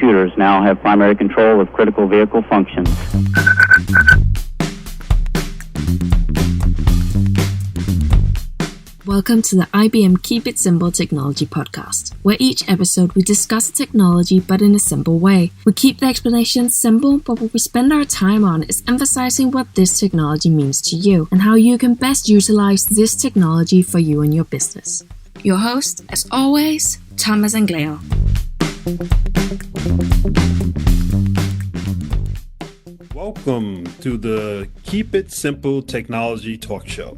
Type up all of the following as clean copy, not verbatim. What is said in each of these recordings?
computers now have primary control of critical vehicle functions. Welcome to the IBM Keep It Simple Technology Podcast, where each episode we discuss technology but in a simple way. We keep the explanation simple, but what we spend our time on is emphasizing what this technology means to you and how you can best utilize this technology for you and your business. Your host, as always, Thomas Anglero. Welcome to the Keep It Simple Technology Talk Show.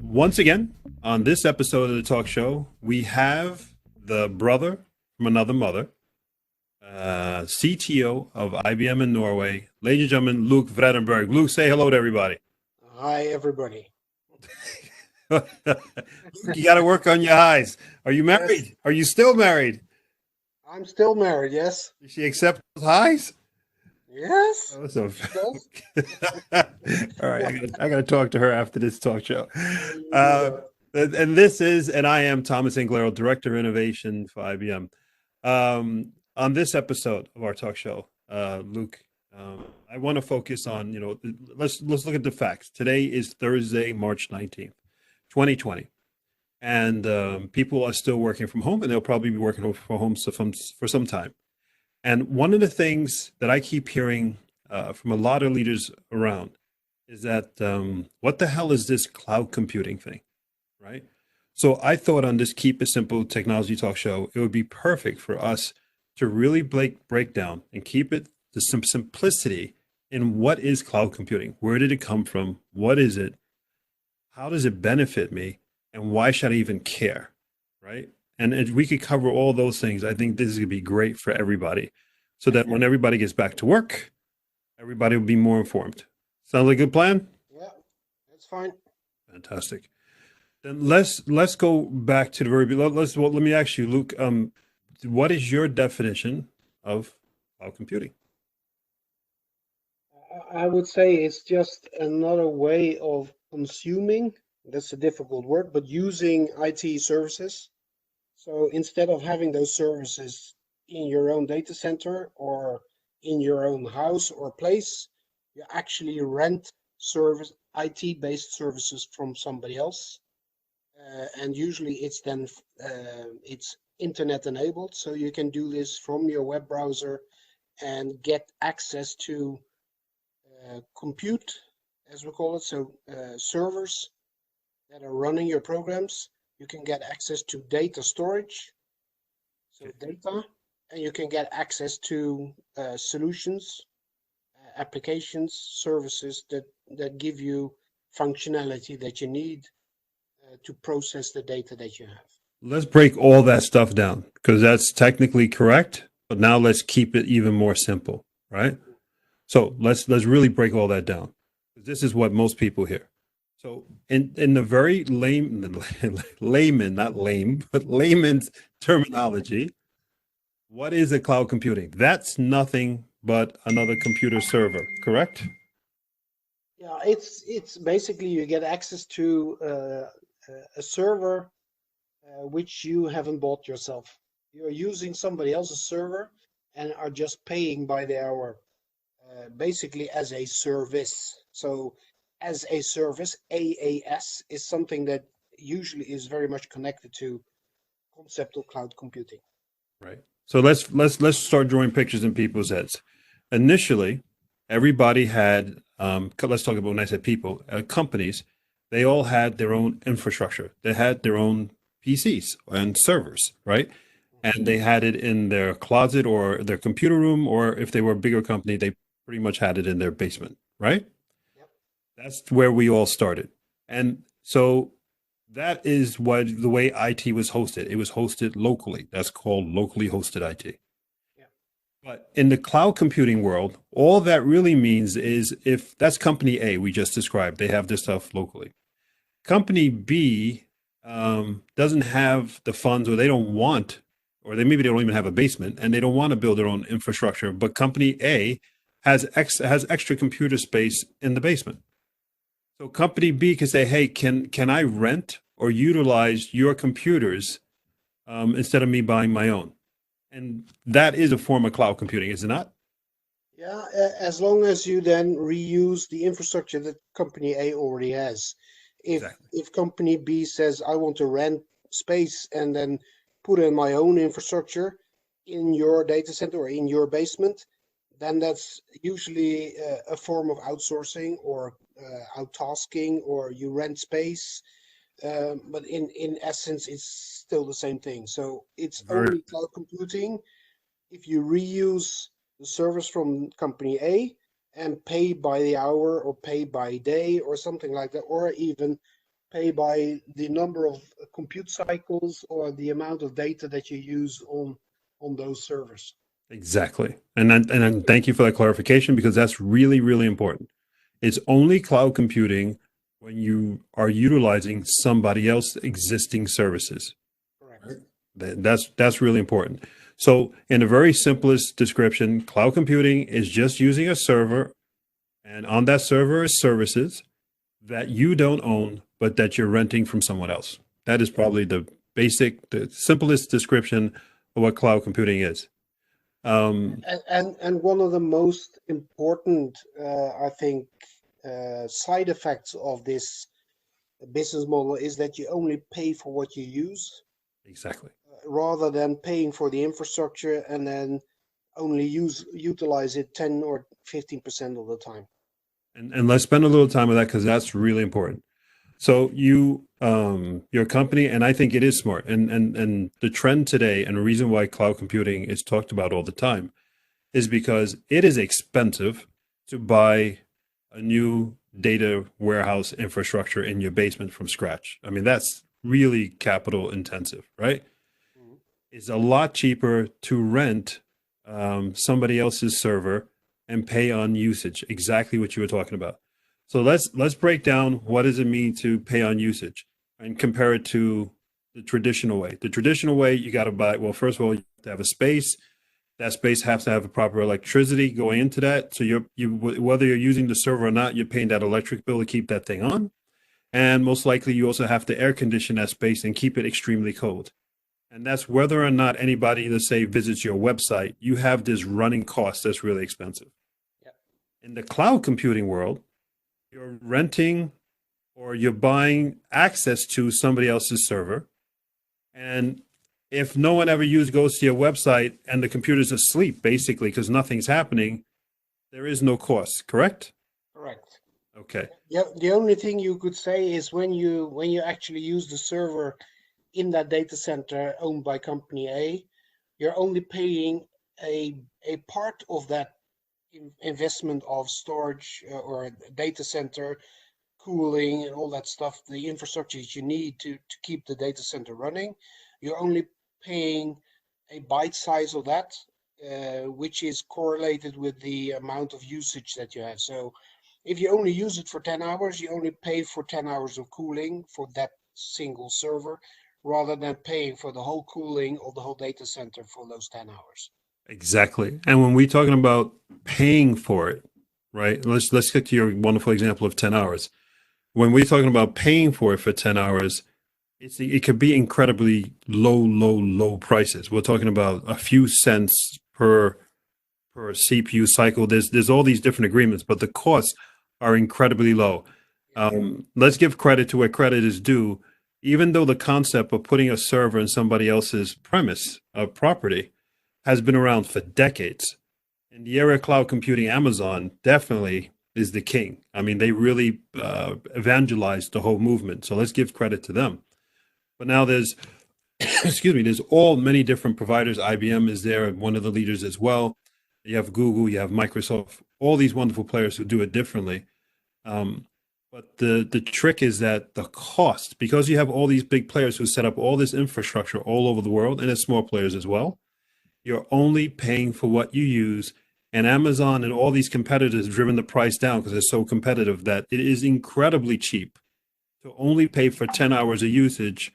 Once again, on this episode of the talk show, we have the brother from another mother, CTO of IBM in Norway, ladies and gentlemen, Loek Vredenberg. Luke, say hello to everybody. Hi, everybody. You got to work on your highs. Are you married? Yes. Are you still married? I'm still married, yes. Did she accept those highs? Yes. Oh, so... All right, I got to talk to her after this talk show. And this is, and I am Thomas Anglero, Director of Innovation for IBM. On this episode of our talk show, Luke, I want to focus on, let's look at the facts. Today is Thursday, March 19th, 2020. And people are still working from home, and they'll probably be working from home for some time. And one of the things that I keep hearing from a lot of leaders around is that what the hell is this cloud computing thing, right? So I thought on this Keep It Simple Technology Talk Show, it would be perfect for us to really break down and keep it to some simplicity in what is cloud computing? Where did it come from? What is it? How does it benefit me? And why should I even care, right? And if we could cover all those things, I think this is going to be great for everybody so that when everybody gets back to work, everybody will be more informed. Sounds like a good plan? Yeah, that's fine. Fantastic. Then let's go back to the very beginning. Let me ask you, Luke, what is your definition of cloud computing? I would say it's just another way of consuming, that's a difficult word, but using IT services. So instead of having those services in your own data center or in your own house or place, you actually rent IT-based services from somebody else. And usually it's then it's internet enabled. So you can do this from your web browser and get access to compute, as we call it. So servers that are running your programs. You can get access to data storage, so data, and you can get access to solutions, applications, services that give you functionality that you need to process the data that you have. Let's break all that stuff down because that's technically correct, but now let's keep it even more simple, right? So let's really break all that down. This is what most people hear. So in the very layman, not lame, but layman's terminology, what is a cloud computing? That's nothing but another computer server, correct? Yeah, it's basically you get access to a server which you haven't bought yourself. You're using somebody else's server and are just paying by the hour, basically as a service. So as a service, AAS is something that usually is very much connected to concept of cloud computing. Right. So let's start drawing pictures in people's heads. Initially, everybody had, let's talk about when I said people, companies, they all had their own infrastructure. They had their own PCs and servers, right? And they had it in their closet or their computer room, or if they were a bigger company, they pretty much had it in their basement, right? That's where we all started. And so that is the way IT was hosted. It was hosted locally. That's called locally hosted IT. Yeah. But in the cloud computing world, all that really means is if that's company A we just described, they have this stuff locally. Company B doesn't have the funds, or they don't want, or maybe they don't even have a basement and they don't want to build their own infrastructure, but company A has extra computer space in the basement. So company B can say, hey, can I rent or utilize your computers instead of me buying my own? And that is a form of cloud computing, is it not? Yeah, as long as you then reuse the infrastructure that company A already has. Exactly. If company B says I want to rent space and then put in my own infrastructure in your data center or in your basement, then that's usually a form of outsourcing or outtasking, or you rent space. But in essence, it's still the same thing. So it's Very only cloud computing if you reuse the service from company A and pay by the hour or pay by day or something like that, or even pay by the number of compute cycles or the amount of data that you use on those servers. exactly. And thank you for that clarification because that's really, really important. It's only cloud computing when you are utilizing somebody else's existing services. Correct. That's really important. So, in the very simplest description, cloud computing is just using a server, and on that server is services that you don't own, but that you're renting from someone else. That is probably the simplest description of what cloud computing is. And one of the most important, I think, side effects of this business model is that you only pay for what you use Exactly. rather than paying for the infrastructure and then only utilize it 10 or 15% of the time. And let's spend a little time with that because that's really important. So your company, and I think it is smart, and the trend today, and the reason why cloud computing is talked about all the time, is because it is expensive to buy a new data warehouse infrastructure in your basement from scratch. I mean, that's really capital intensive, right? Mhm. It's a lot cheaper to rent somebody else's server and pay on usage. Exactly what you were talking about. So let's break down what does it mean to pay on usage and compare it to the traditional way. The traditional way, you got to buy. Well, first of all, you have to have a space. That space has to have a proper electricity going into that. So whether you're using the server or not, you're paying that electric bill to keep that thing on. And most likely, you also have to air condition that space and keep it extremely cold. And that's whether or not anybody, let's say, visits your website, you have this running cost that's really expensive. Yeah. In the cloud computing world, you're renting or you're buying access to somebody else's server. And if no one ever goes to your website and the computer's asleep, basically, because nothing's happening, there is no cost, correct? Correct. Okay. Yeah, the only thing you could say is when you actually use the server in that data center owned by company A, you're only paying a part of that investment of storage or data center cooling and all that stuff, the infrastructure that you need to keep the data center running. You're only paying a bite size of that, which is correlated with the amount of usage that you have. So if you only use it for 10 hours, you only pay for 10 hours of cooling for that single server rather than paying for the whole cooling of the whole data center for those 10 hours. Exactly. And when we're talking about paying for it, right? Let's get to your wonderful example of 10 hours. When we're talking about paying for it for 10 hours, it could be incredibly low prices. We're talking about a few cents per CPU cycle. There's all these different agreements, but the costs are incredibly low. Let's give credit to where credit is due. Even though the concept of putting a server in somebody else's premise of property has been around for decades, in the area of cloud computing, Amazon definitely is the king. I mean, they really evangelized the whole movement. So let's give credit to them. But now there's, excuse me, there's all many different providers. IBM is there, one of the leaders as well. You have Google, you have Microsoft, all these wonderful players who do it differently. Um, but the trick is that the cost, because you have all these big players who set up all this infrastructure all over the world, and it's small players as well, you're only paying for what you use. And Amazon and all these competitors have driven the price down because it's so competitive that it is incredibly cheap to only pay for 10 hours of usage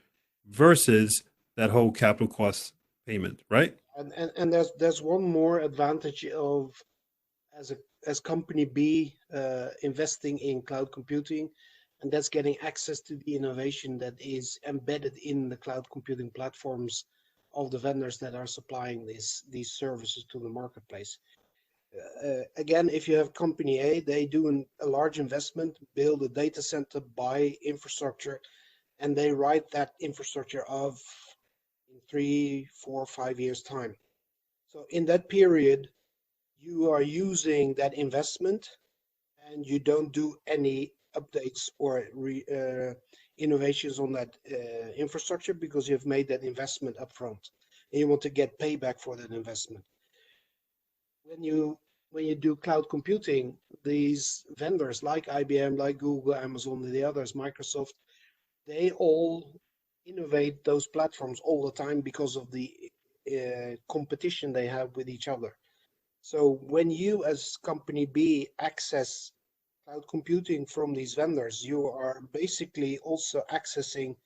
versus that whole capital cost payment, right? And there's one more advantage of as a as company B investing in cloud computing, and that's getting access to the innovation that is embedded in the cloud computing platforms of the vendors that are supplying these services to the marketplace. Again, if you have company A, they do a large investment, build a data center, buy infrastructure, and they write that infrastructure off in 3, 4, 5 years time. So in that period, you are using that investment and you don't do any updates or innovations on that infrastructure because you've made that investment upfront and you want to get payback for that investment. When you do cloud computing, these vendors like IBM, like Google, Amazon, and the others, Microsoft, they all innovate those platforms all the time because of the competition they have with each other. So when you as company B access cloud computing from these vendors, you are basically also accessing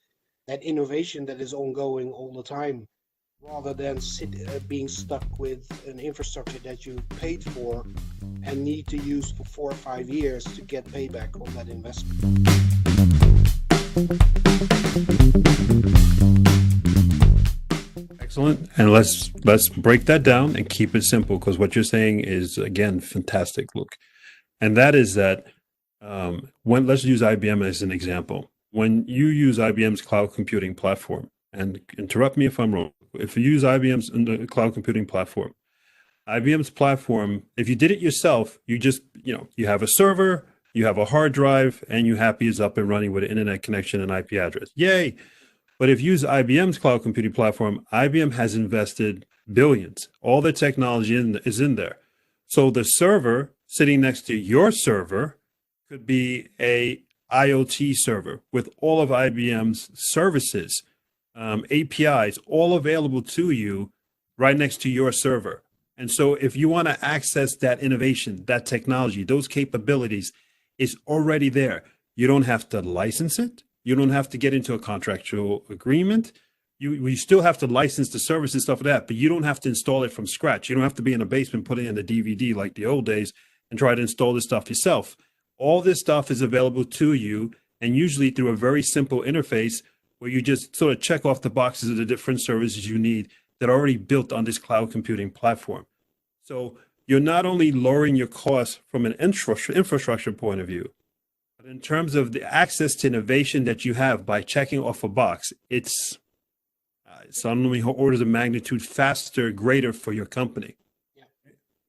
that innovation that is ongoing all the time, rather than being stuck with an infrastructure that you paid for and need to use for 4 or 5 years to get payback on that investment. Excellent. And let's break that down and keep it simple, because what you're saying is, again, fantastic, Loek. And that is that let's use IBM as an example. When you use IBM's cloud computing platform, and interrupt me if I'm wrong, if you use IBM's cloud computing platform, IBM's platform, if you did it yourself, you just, you have a server, you have a hard drive, and you're happy it's up and running with an internet connection and IP address. Yay. But if you use IBM's cloud computing platform, IBM has invested billions. All the technology is in there. So the server sitting next to your server could be a IoT server with all of IBM's services, APIs, all available to you right next to your server. And so if you want to access that innovation, that technology, those capabilities, it's already there. You don't have to license it. You don't have to get into a contractual agreement. You still have to license the service and stuff like that, but you don't have to install it from scratch. You don't have to be in a basement putting in a DVD like the old days and try to install this stuff yourself. All this stuff is available to you, and usually through a very simple interface where you just sort of check off the boxes of the different services you need that are already built on this cloud computing platform. So you're not only lowering your costs from an infrastructure point of view, but in terms of the access to innovation that you have by checking off a box, it's on orders of magnitude faster, greater for your company. Yeah.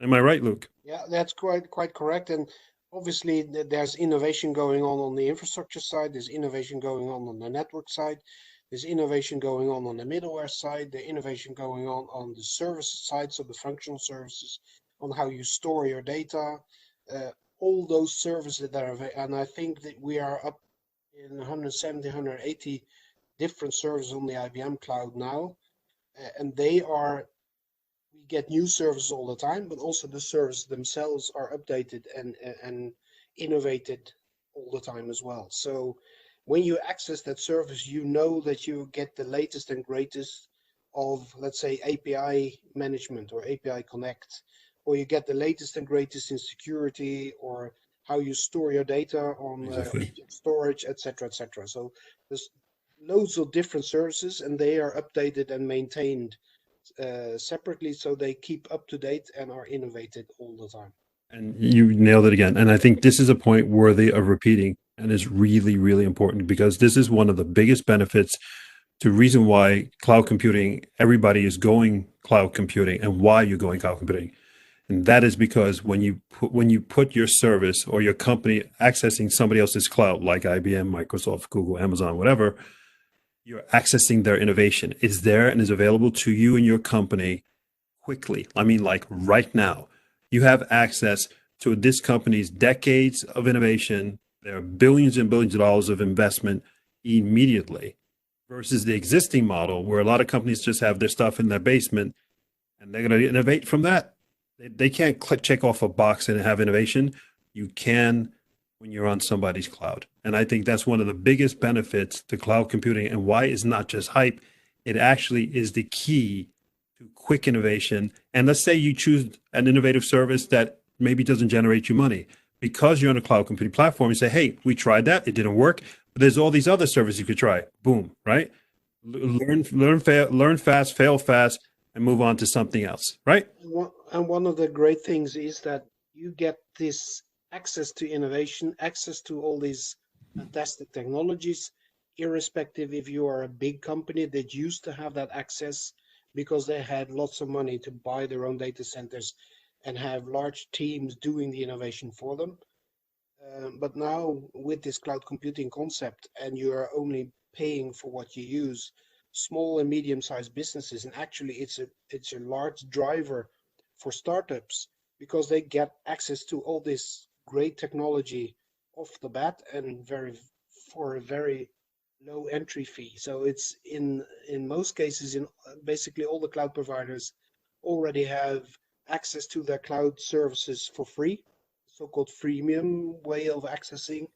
Am I right, Loek? Yeah, that's quite correct. And obviously, there's innovation going on the infrastructure side. There's innovation going on the network side. There's innovation going on the middleware side. There's innovation going on the services side, so the functional services, on how you store your data. All those services that are available. And I think that we are up in 170, 180 different services on the IBM cloud now. And we get new services all the time, but also the services themselves are updated and innovated all the time as well. So when you access that service, you know that you get the latest and greatest of, let's say, API management or API Connect, or you get the latest and greatest in security, or how you store your data on storage, etc., etc. So there's loads of different services, and they are updated and maintained separately, so they keep up to date and are innovated all the time. And you nailed it again. And I think this is a point worthy of repeating, and is really, really important, because this is one of the biggest benefits to reason why cloud computing, everybody is going cloud computing, and why you're going cloud computing. And that is because when you put your service or your company accessing somebody else's cloud, like IBM, Microsoft, Google, Amazon, whatever, you're accessing their innovation. It's there and is available to you and your company quickly. I mean, like right now, you have access to this company's decades of innovation. There are billions and billions of dollars of investment immediately, versus the existing model where a lot of companies just have their stuff in their basement and they're going to innovate from that. They can't check off a box and have innovation. You can when you're on somebody's cloud. And I think that's one of the biggest benefits to cloud computing, and why it's not just hype. It actually is the key to quick innovation. And let's say you choose an innovative service that maybe doesn't generate you money. Because you're on a cloud computing platform, you say, hey, we tried that, it didn't work, but there's all these other services you could try. Boom, right? learn fast, fail fast, and move on to something else. Right? And one of the great things is that you get this access to innovation, access to all these fantastic technologies, irrespective if you are a big company that used to have that access because they had lots of money to buy their own data centers and have large teams doing the innovation for them. But now with this cloud computing concept, and you are only paying for what you use, small and medium-sized businesses, and actually it's a large driver for startups because they get access to all this great technology off the bat and for a very low entry fee. So it's in most cases, in basically all the cloud providers already have access to their cloud services for free, so-called freemium way of accessing,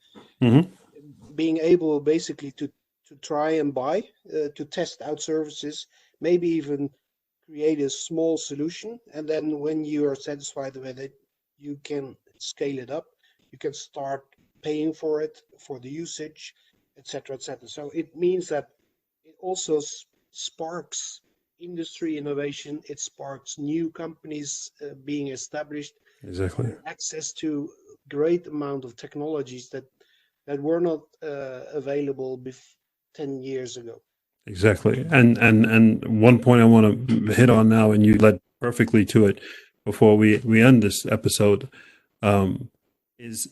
Mm-hmm. being able basically to try and buy, to test out services, maybe even create a small solution, and then when you are satisfied with it, you can scale it up. You can start paying for it, for the usage, etc., etc. So it means that it also sparks industry innovation. It sparks new companies being established, Exactly. access to great amount of technologies that were not available 10 years ago. Exactly. And one point I want to hit on now, and you led perfectly to it before we end this episode, is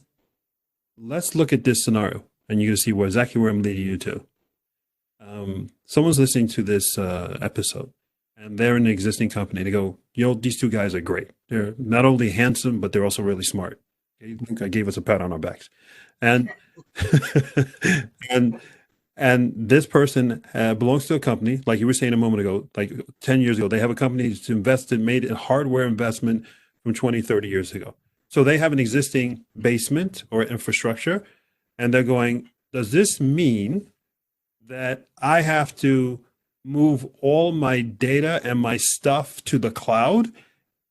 let's look at this scenario, and you're going to see exactly where I'm leading you to. Someone's listening to this episode, and they're in an existing company. They go, these two guys are great. They're not only handsome, but they're also really smart. Okay? I think I gave us a pat on our backs, and and and this person belongs to a company, like you were saying a moment ago, like 10 years ago. They have a company that's made a hardware investment from 20, 30 years ago. So they have an existing basement or infrastructure, and they're going, does this mean that I have to move all my data and my stuff to the cloud?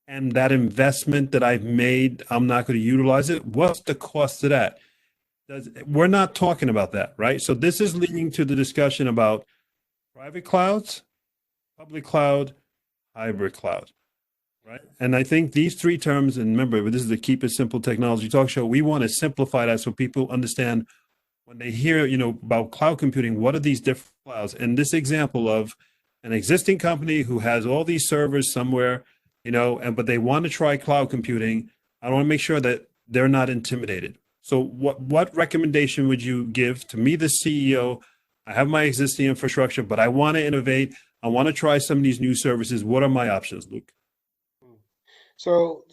And that investment that I've made, I'm not going to utilize it. What's the cost of that? We're not talking about that, right? So this is leading to the discussion about private clouds, public cloud, hybrid cloud, right? And I think these three terms, and remember, this is the Keep It Simple Technology Talk Show. We want to simplify that so people understand when they hear, about cloud computing, what are these different clouds? And this example of an existing company who has all these servers somewhere, but they want to try cloud computing. I want to make sure that they're not intimidated. So what recommendation would you give to me, the CEO? I have my existing infrastructure, but I want to innovate. I want to try some of these new services. What are my options, Luke? So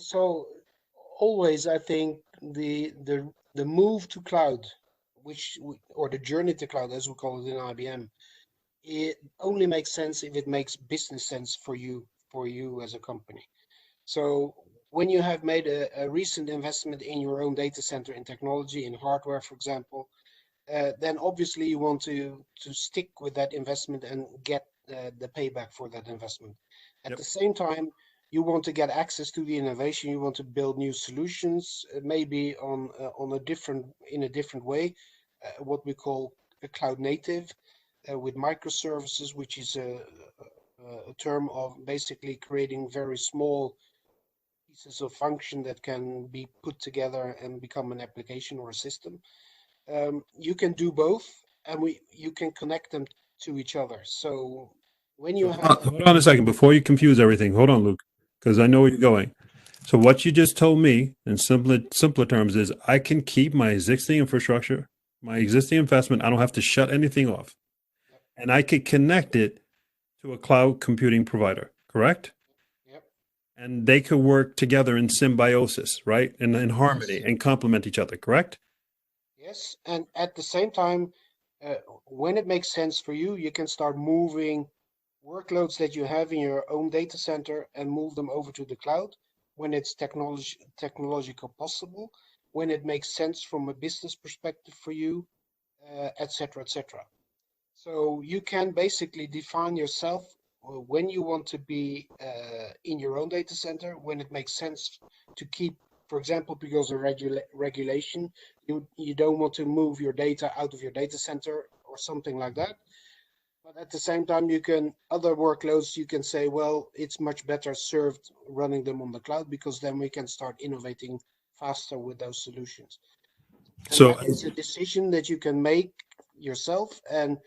always, I think the move to cloud, or the journey to cloud, as we call it in IBM, it only makes sense if it makes business sense for you as a company. So when you have made a recent investment in your own data center in technology, in hardware, for example, then obviously you want to stick with that investment and get the payback for that investment. At Yep. the same time, you want to get access to the innovation. You want to build new solutions, maybe on in a different way, what we call a cloud native, with microservices, which is a term of basically creating very small pieces of function that can be put together and become an application or a system. You can do both, and you can connect them to each other. So when So you have hold on a second before you confuse everything. Hold on, Luke, because I know where you're going. So what you just told me in simpler terms is I can keep my existing infrastructure, my existing investment. I don't have to shut anything off, and I could connect it to a cloud computing provider, correct? Yep. And they could work together in symbiosis, right? In harmony Yes. and complement each other, correct? Yes, and at the same time, when it makes sense for you, you can start moving workloads that you have in your own data center and move them over to the cloud when it's technological possible, when it makes sense from a business perspective for you, etc., etc. So you can basically define yourself when you want to be in your own data center, when it makes sense to keep, for example, because of regulation, you don't want to move your data out of your data center or something like that. But at the same time, you can other workloads. You can say, well, it's much better served running them on the cloud because then we can start innovating faster with those solutions. And So that is a decision that you can make yourself, and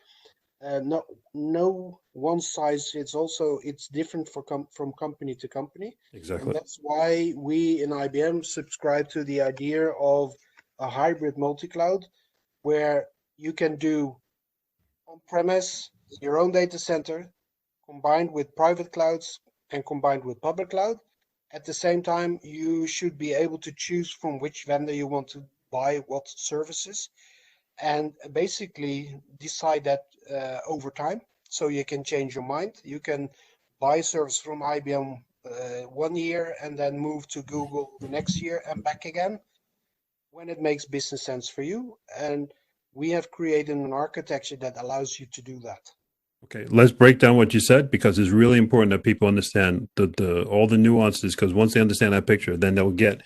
no one size fits. Also, it's different from company to company, and exactly. that's why we in IBM subscribe to the idea of a hybrid multi-cloud, where you can do on-premise your own data center, combined with private clouds and combined with public cloud. At the same time, you should be able to choose from which vendor you want to buy what services, and basically decide that over time. So you can change your mind. You can buy service from IBM 1 year and then move to Google the next year and back again when it makes business sense for you. And we have created an architecture that allows you to do that. Okay, let's break down what you said because it's really important that people understand the all the nuances. Because once they understand that picture, then they'll get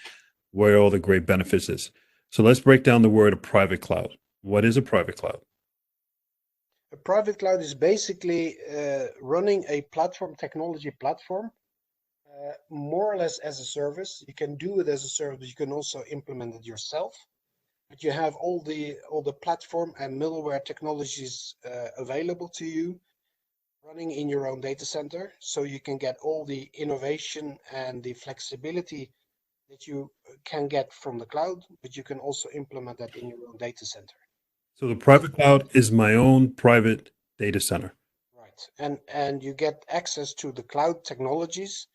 where all the great benefits is. So let's break down the word of private cloud. What is a private cloud? A private cloud is basically running a platform, technology platform, more or less as a service. You can do it as a service. You can also implement it yourself. But you have all the platform and middleware technologies available to you, running in your own data center, so you can get all the innovation and the flexibility that you can get from the cloud, but you can also implement that in your own data center. So the private cloud is my own private data center. Right. And you get access to the cloud technologies,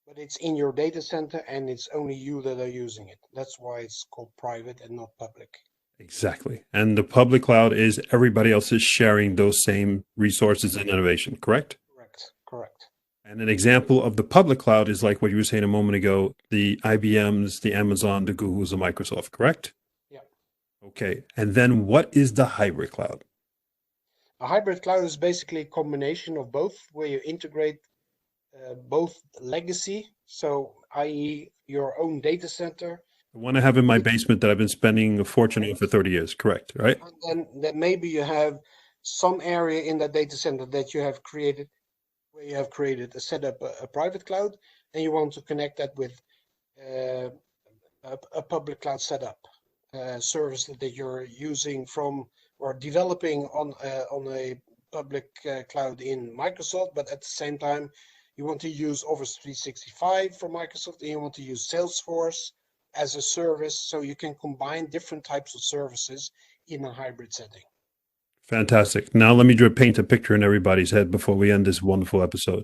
but it's in your data center and it's only you that are using it. That's why it's called private and not public. Exactly. And the public cloud is everybody else is sharing those same resources and innovation, correct? Correct. And an example of the public cloud is like what you were saying a moment ago, the IBMs, the Amazon, the Googles, the Microsoft, correct? Yeah. Okay. And then what is the hybrid cloud? A hybrid cloud is basically a combination of both, where you integrate both legacy, so i.e. your own data center. The one I have in my basement that I've been spending a fortune on for 30 years, correct, right? And then maybe you have some area in that data center that you have created, where you have created a setup, a private cloud, and you want to connect that with a public cloud setup service that you're using from or developing on a public cloud in Microsoft, but at the same time you want to use Office 365 from Microsoft, and you want to use Salesforce as a service, so you can combine different types of services in a hybrid setting. Fantastic. Now let me paint a picture in everybody's head before we end this wonderful episode.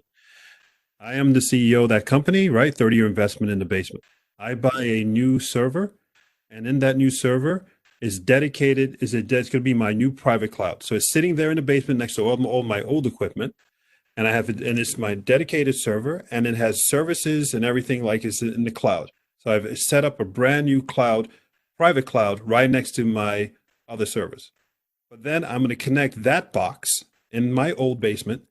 I am the CEO of that company, right? 30-year investment in the basement. I buy a new server, and in that new server is dedicated, it's going to be my new private cloud. So it's sitting there in the basement next to all my old equipment. And I have it, and it's my dedicated server, and it has services and everything like it's in the cloud. So I've set up a brand new cloud, private cloud, right next to my other servers. But then I'm going to connect that box in my old basement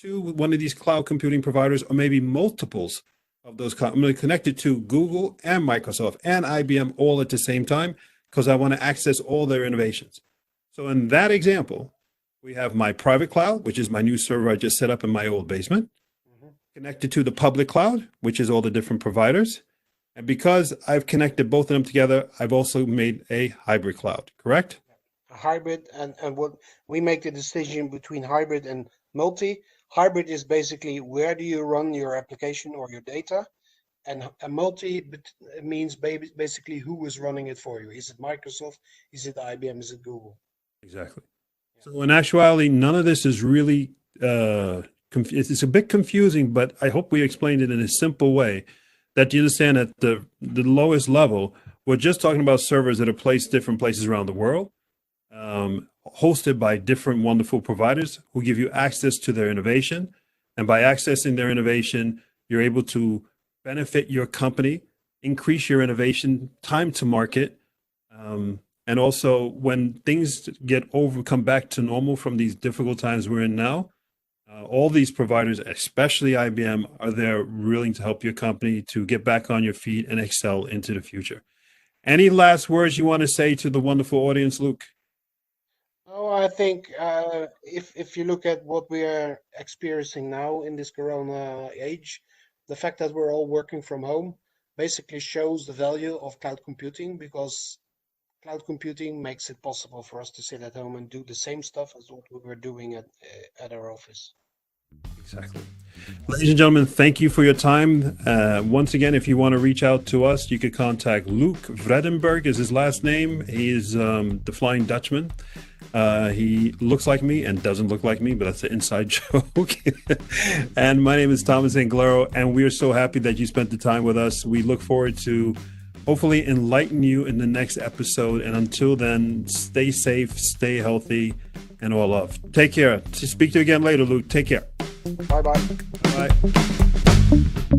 to one of these cloud computing providers, or maybe multiples of those. I'm going to connect it to Google and Microsoft and IBM all at the same time because I want to access all their innovations. So in that example, we have my private cloud, which is my new server I just set up in my old basement, connected to the public cloud, which is all the different providers. And because I've connected both of them together, I've also made a hybrid cloud, correct? A hybrid, and what we make the decision between hybrid and multi. Hybrid is basically where do you run your application or your data, and a multi means basically who is running it for you. Is it Microsoft? Is it IBM? Is it Google? Exactly. So in actuality, none of this is really, it's a bit confusing, but I hope we explained it in a simple way that you understand at the lowest level, we're just talking about servers that are placed different places around the world, hosted by different wonderful providers who give you access to their innovation. And by accessing their innovation, you're able to benefit your company, increase your innovation, time to market, and also when things come back to normal from these difficult times we're in now, all these providers, especially IBM, are there willing to help your company to get back on your feet and excel into the future. Any last words you want to say to the wonderful audience, Luke? Oh, I think if you look at what we are experiencing now in this Corona age, the fact that we're all working from home basically shows the value of cloud computing, because cloud computing makes it possible for us to sit at home and do the same stuff as what we were doing at our office. Exactly. Ladies and gentlemen, thank you for your time. Once again, if you want to reach out to us, you could contact Loek Vredenberg is his last name. He is the Flying Dutchman. He looks like me and doesn't look like me, but that's an inside joke. And my name is Thomas Anglero, and we are so happy that you spent the time with us. We look forward to hopefully enlighten you in the next episode. And until then, stay safe, stay healthy, and all love. Take care. Speak to you again later, Luke. Take care. Bye-bye. Bye.